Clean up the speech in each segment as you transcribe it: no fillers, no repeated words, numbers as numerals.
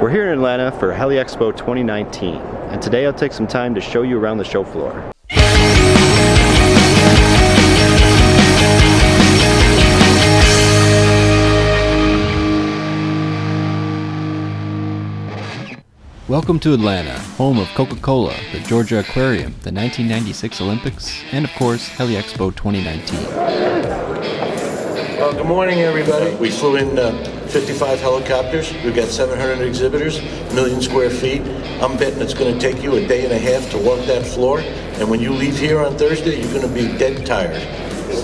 We're here in Atlanta for Heli Expo 2019, and today I'll take some time to show you around the show floor. Welcome to Atlanta, home of Coca-Cola, the Georgia Aquarium, the 1996 Olympics, and of course, Heli Expo 2019. Well, good morning, everybody. We flew in 55 helicopters. We've got 700 exhibitors, 1 million square feet. I'm betting it's going to take you a day and a half to walk that floor, and when you leave here on Thursday, you're going to be dead tired.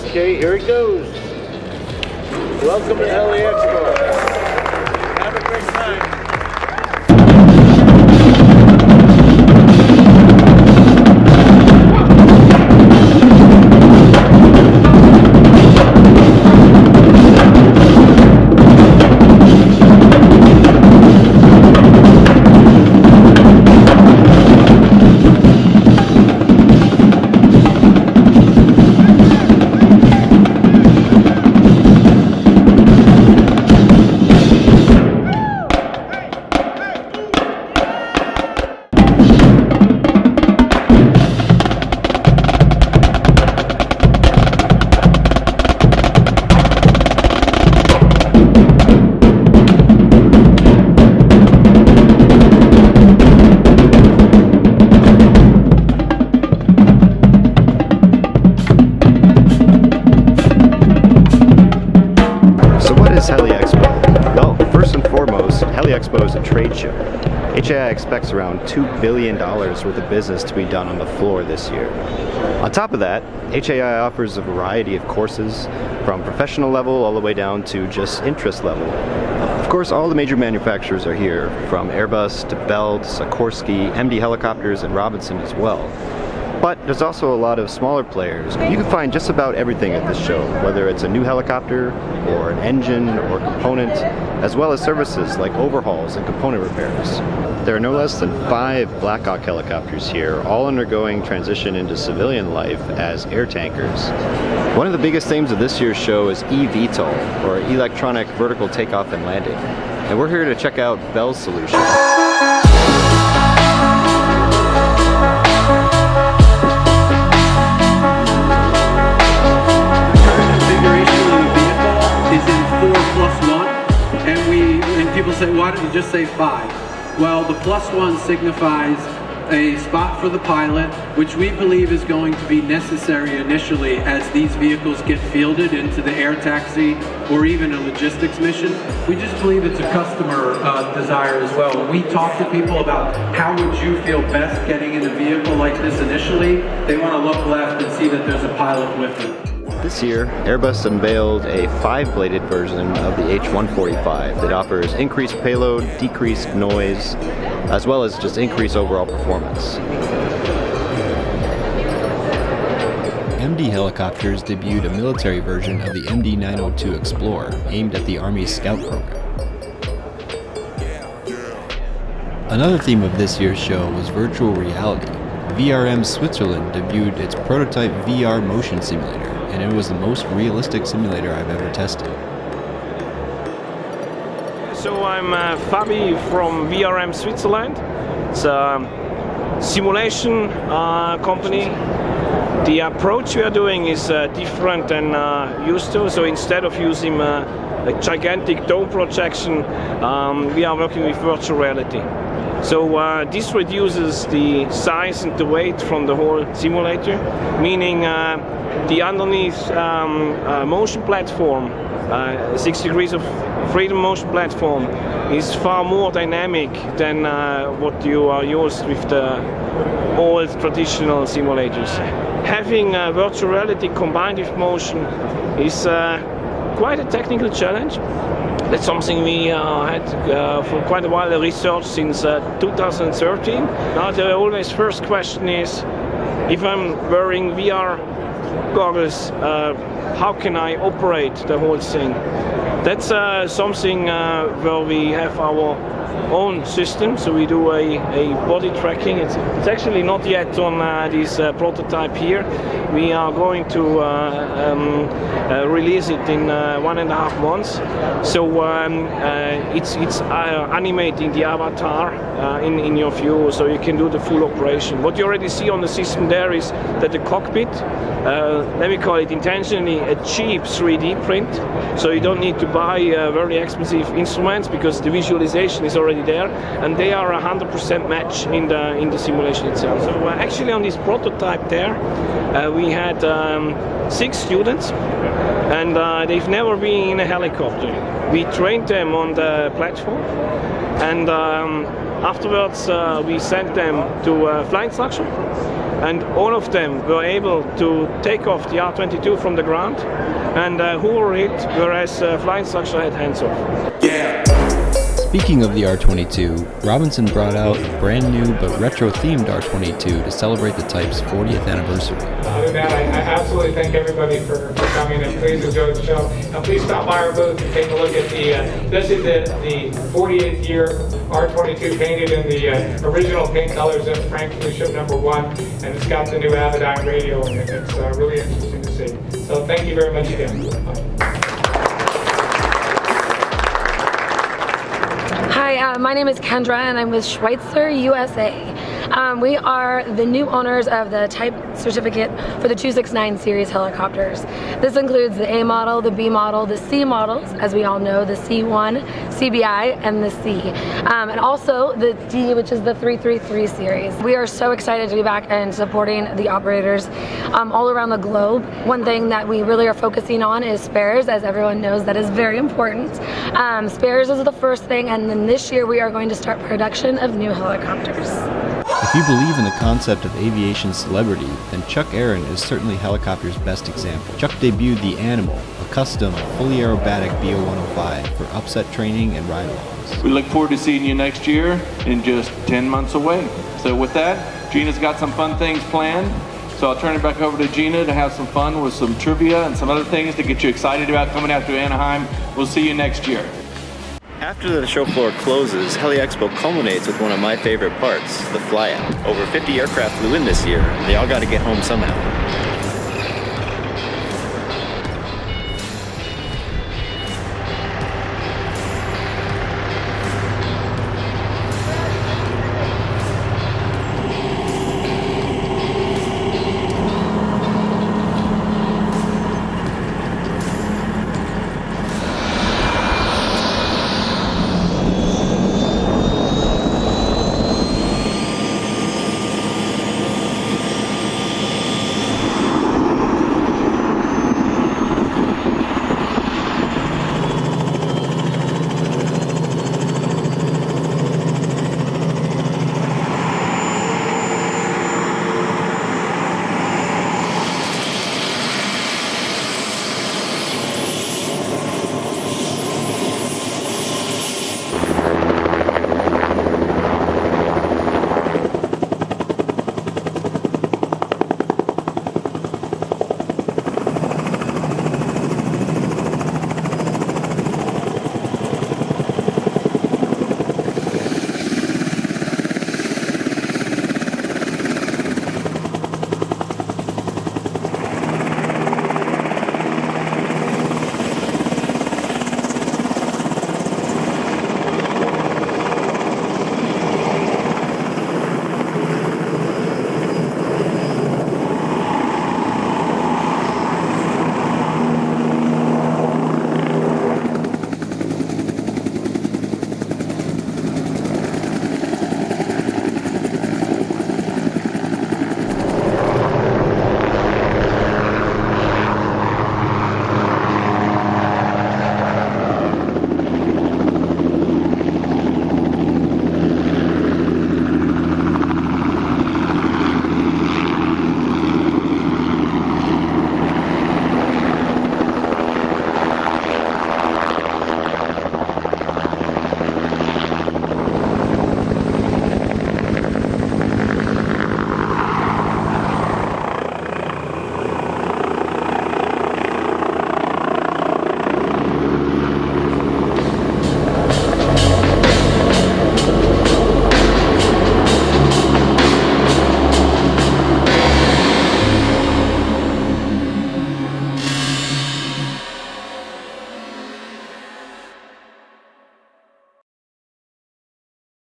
Okay, here it goes. Welcome to Heli Expo. Have a great time. Heli Expo? Well, first and foremost, Heli Expo is a trade show. HAI expects around $2 billion worth of business to be done on the floor this year. On top of that, HAI offers a variety of courses from professional level all the way down to just interest level. Of course, all the major manufacturers are here, from Airbus to Bell to Sikorsky, MD Helicopters, and Robinson as well. But there's also a lot of smaller players. You can find just about everything at this show, whether it's a new helicopter, or an engine, or component, as well as services like overhauls and component repairs. There are no less than 5 Black Hawk helicopters here, all undergoing transition into civilian life as air tankers. One of the biggest themes of this year's show is eVTOL, or Electronic Vertical Takeoff and Landing. And we're here to check out Bell's solution. People say, why don't you just say 5? Well, the +1 signifies a spot for the pilot, which we believe is going to be necessary initially as these vehicles get fielded into the air taxi or even a logistics mission. We just believe it's a customer desire as well. When we talk to people about how would you feel best getting in a vehicle like this initially, they want to look left and see that there's a pilot with them. This year, Airbus unveiled a 5-bladed version of the H145 that offers increased payload, decreased noise, as well as just increased overall performance. MD Helicopters debuted a military version of the MD-902 Explorer, aimed at the Army's Scout program. Another theme of this year's show was virtual reality. VRM Switzerland debuted its prototype VR motion simulator, and it was the most realistic simulator I've ever tested. So I'm Fabi from VRM Switzerland. It's a simulation company. The approach we are doing is different than used to. So instead of using a gigantic dome projection, we are working with virtual reality. So this reduces the size and the weight from the whole simulator, meaning the underneath motion platform, 6 degrees of freedom motion platform, is far more dynamic than what you are used with the old traditional simulators. Having virtual reality combined with motion is quite a technical challenge. That's something we had for quite a while researched since 2013. Now the always first question is, if I'm wearing VR goggles, how can I operate the whole thing? That's something where we have our own system, so we do a body tracking. It's actually not yet on this prototype here. We are going to release it in 1.5 months. So it's animating the avatar in your view, so you can do the full operation. What you already see on the system there is that the cockpit, let me call it intentionally a cheap 3D print, so you don't need to buy very expensive instruments because the visualization is already there, and they are 100% match in the simulation itself. So actually on this prototype there, we had 6 students, and they've never been in a helicopter. We trained them on the platform, and afterwards we sent them to flight instruction, and all of them were able to take off the R22 from the ground and hover it, whereas flight instructor had hands off. Yeah. Speaking of the R22, Robinson brought out a brand new but retro-themed R22 to celebrate the type's 40th anniversary. Other than that, I absolutely thank everybody for coming, and please enjoy the show. Now please stop by our booth and take a look at this is the 48th year R22 painted in the original paint colors of Frank Ship #1, and it's got the new Avidyne radio in it. It's really interesting to see. So thank you very much again. Hi, my name is Kendra and I'm with Schweitzer USA. We are the new owners of the type certificate for the 269 series helicopters. This includes the A model, the B model, the C models, as we all know, the C1, CBI, and the C. And also the D, which is the 333 series. We are so excited to be back and supporting the operators all around the globe. One thing that we really are focusing on is spares. As everyone knows, that is very important. Spares is the first thing, and then this year we are going to start production of new helicopters. If you believe in the concept of aviation celebrity, then Chuck Aaron is certainly helicopter's best example. Chuck debuted the Animal, a custom, fully aerobatic BO-105 for upset training and ride-alongs. We look forward to seeing you next year in just 10 months away. So with that, Gina's got some fun things planned. So I'll turn it back over to Gina to have some fun with some trivia and some other things to get you excited about coming out to Anaheim. We'll see you next year. After the show floor closes, Heli Expo culminates with one of my favorite parts, the flyout. Over 50 aircraft flew in this year, and they all got to get home somehow.